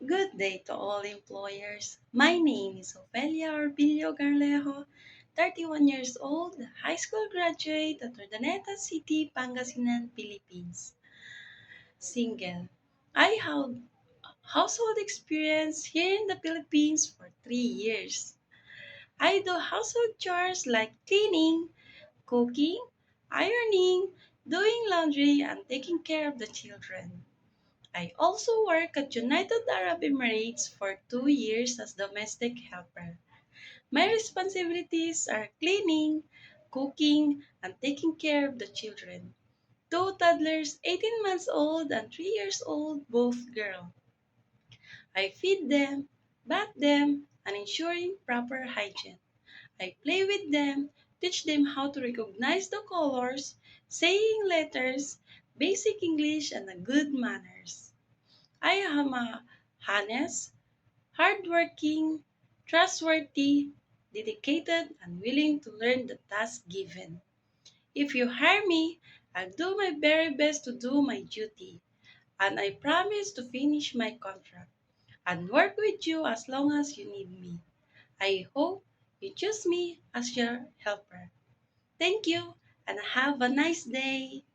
Good day to all employers. My name is Ofelia Orbilio Garlejo, 31 years old, high school graduate at Urdaneta City, Pangasinan, Philippines. Single. I have household experience here in the Philippines for 3 years. I do household chores like cleaning, cooking, ironing, doing laundry, and taking care of the children. I also work at United Arab Emirates for 2 years as domestic helper. My responsibilities are cleaning, cooking, and taking care of the children. Two toddlers, 18 months old and 3 years old, both girl. I feed them, bath them, and ensuring proper hygiene. I play with them, teach them how to recognize the colors, saying letters, basic English, and a good manners. I am a honest, hardworking, trustworthy, dedicated, and willing to learn the task given. If you hire me, I'll do my very best to do my duty, and I promise to finish my contract and work with you as long as you need me. I hope you choose me as your helper. Thank you and have a nice day.